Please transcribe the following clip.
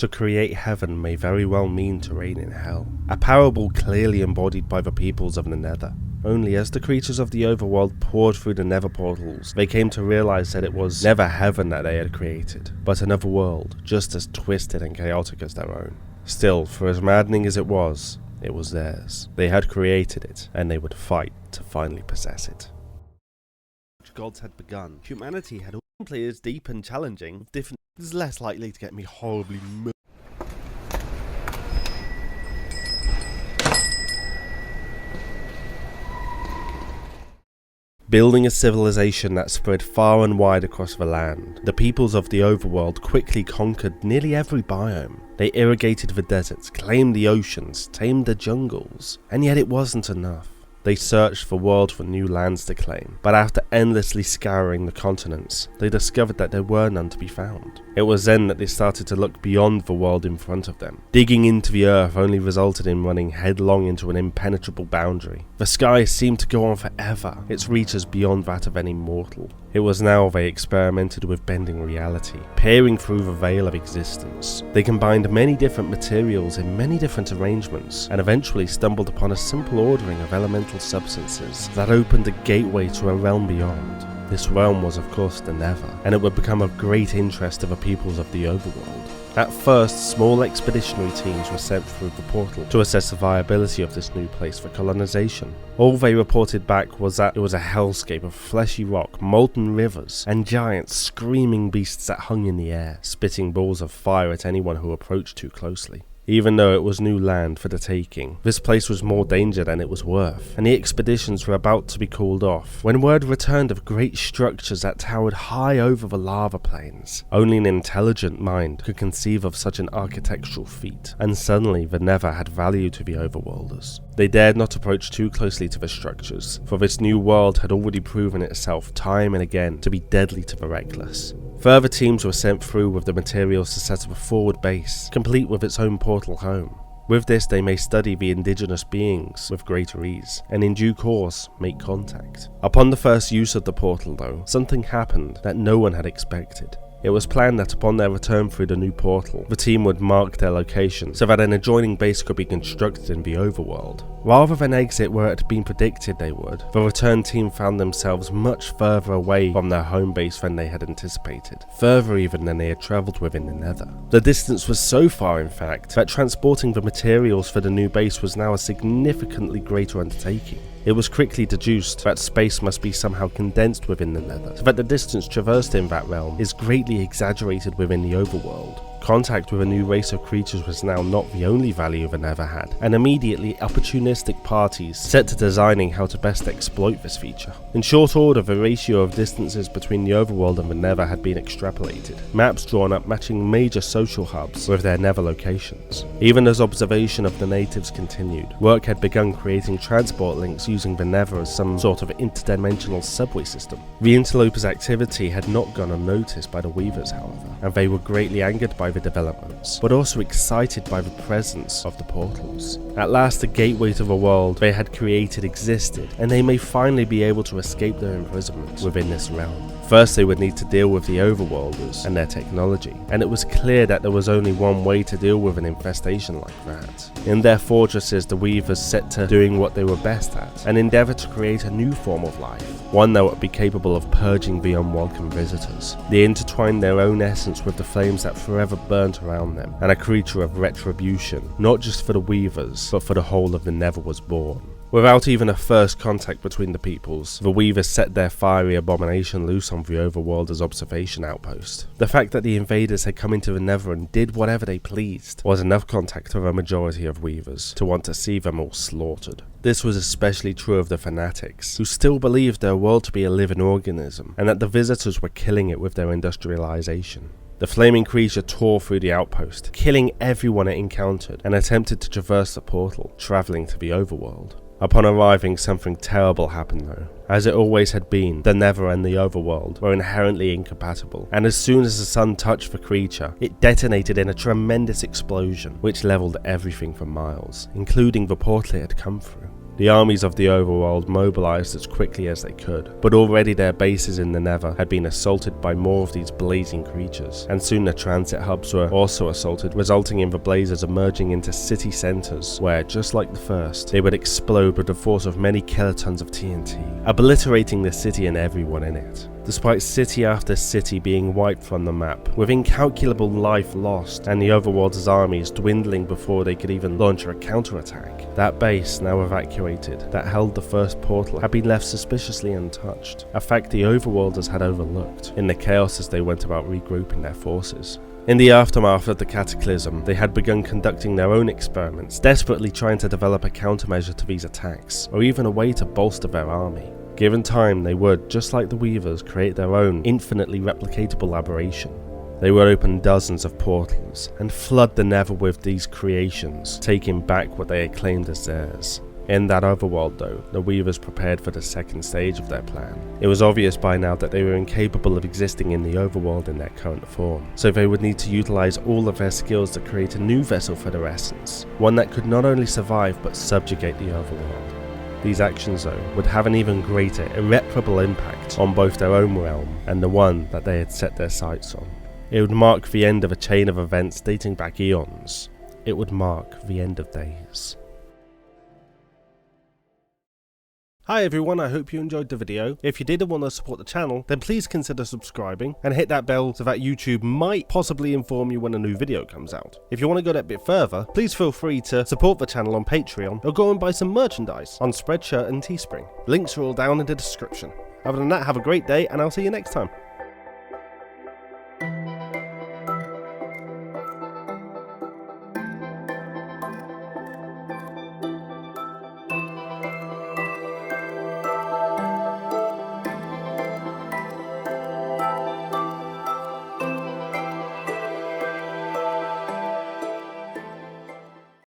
To create heaven may very well mean to reign in hell, a parable clearly embodied by the peoples of the Nether. Only as the creatures of the overworld poured through the Nether portals, they came to realize that it was never heaven that they had created, but another world just as twisted and chaotic as their own. Still, for as maddening as it was theirs. They had created it, and they would fight to finally possess it. Gods had begun. Humanity had all players deep and challenging, different is less likely to get me horribly Building a civilization that spread far and wide across the land, the peoples of the overworld quickly conquered nearly every biome. They irrigated the deserts, claimed the oceans, tamed the jungles, and yet it wasn't enough. They searched the world for new lands to claim, but after endlessly scouring the continents, they discovered that there were none to be found. It was then that they started to look beyond the world in front of them. Digging into the earth only resulted in running headlong into an impenetrable boundary. The sky seemed to go on forever, its reaches beyond that of any mortal. It was now they experimented with bending reality, peering through the veil of existence. They combined many different materials in many different arrangements, and eventually stumbled upon a simple ordering of elemental substances that opened a gateway to a realm beyond. This realm was of course the Nether, and it would become of great interest to the peoples of the overworld. At first, small expeditionary teams were sent through the portal to assess the viability of this new place for colonization. All they reported back was that it was a hellscape of fleshy rock, molten rivers, and giant screaming beasts that hung in the air, spitting balls of fire at anyone who approached too closely. Even though it was new land for the taking, this place was more danger than it was worth, and the expeditions were about to be called off, when word returned of great structures that towered high over the lava plains. Only an intelligent mind could conceive of such an architectural feat, and suddenly the Nether had value to the Overworlders. They dared not approach too closely to the structures, for this new world had already proven itself time and again to be deadly to the reckless. Further teams were sent through with the materials to set up a forward base, complete with its own portal home. With this they may study the indigenous beings with greater ease, and in due course make contact. Upon the first use of the portal though, something happened that no one had expected. It was planned that upon their return through the new portal, the team would mark their location so that an adjoining base could be constructed in the overworld. Rather than exit where it had been predicted they would, the return team found themselves much further away from their home base than they had anticipated, further even than they had travelled within the Nether. The distance was so far in fact, that transporting the materials for the new base was now a significantly greater undertaking. It was quickly deduced that space must be somehow condensed within the Nether, so that the distance traversed in that realm is greatly exaggerated within the overworld. Contact with a new race of creatures was now not the only value the Nether had, and immediately opportunistic parties set to designing how to best exploit this feature. In short order, the ratio of distances between the overworld and the Nether had been extrapolated, maps drawn up matching major social hubs with their Nether locations. Even as observation of the natives continued, work had begun creating transport links using the Nether as some sort of interdimensional subway system. The interlopers' activity had not gone unnoticed by the Weavers, however, and they were greatly angered by the developments, but also excited by the presence of the portals. At last the gateway to the world they had created existed, and they may finally be able to escape their imprisonment within this realm. First they would need to deal with the Overworlders and their technology, and it was clear that there was only one way to deal with an infestation like that. In their fortresses the Weavers set to doing what they were best at, and endeavoured to create a new form of life, one that would be capable of purging the unwelcome visitors. They intertwined their own essence with the flames that forever burnt around them, and a creature of retribution, not just for the Weavers, but for the whole of the Nether was born. Without even a first contact between the peoples, the Weavers set their fiery abomination loose on the Overworlders' observation outpost. The fact that the invaders had come into the Nether and did whatever they pleased was enough contact for a majority of Weavers to want to see them all slaughtered. This was especially true of the fanatics, who still believed their world to be a living organism, and that the visitors were killing it with their industrialization. The flaming creature tore through the outpost, killing everyone it encountered, and attempted to traverse the portal, travelling to the overworld. Upon arriving, something terrible happened though. As it always had been, the Nether and the overworld were inherently incompatible, and as soon as the sun touched the creature, it detonated in a tremendous explosion, which levelled everything for miles, including the portal it had come through. The armies of the Overworld mobilized as quickly as they could, but already their bases in the Nether had been assaulted by more of these blazing creatures, and soon the transit hubs were also assaulted, resulting in the blazes emerging into city centers, where, just like the first, they would explode with the force of many kilotons of TNT, obliterating the city and everyone in it. Despite city after city being wiped from the map, with incalculable life lost and the Overworlders' armies dwindling before they could even launch a counterattack, that base, now evacuated, that held the first portal had been left suspiciously untouched, a fact the Overworlders had overlooked in the chaos as they went about regrouping their forces. In the aftermath of the cataclysm, they had begun conducting their own experiments, desperately trying to develop a countermeasure to these attacks, or even a way to bolster their army. Given time, they would, just like the Weavers, create their own infinitely replicatable aberration. They would open dozens of portals and flood the Nether with these creations, taking back what they had claimed as theirs. In that overworld though, the Weavers prepared for the second stage of their plan. It was obvious by now that they were incapable of existing in the overworld in their current form, so they would need to utilize all of their skills to create a new vessel for their essence, one that could not only survive but subjugate the overworld. These actions though would have an even greater, irreparable impact on both their own realm and the one that they had set their sights on. It would mark the end of a chain of events dating back eons. It would mark the end of days. Hi everyone, I hope you enjoyed the video. If you did and want to support the channel, then please consider subscribing and hit that bell so that YouTube might possibly inform you when a new video comes out. If you want to go that bit further, please feel free to support the channel on Patreon or go and buy some merchandise on Spreadshirt and Teespring. Links are all down in the description. Other than that, have a great day and I'll see you next time.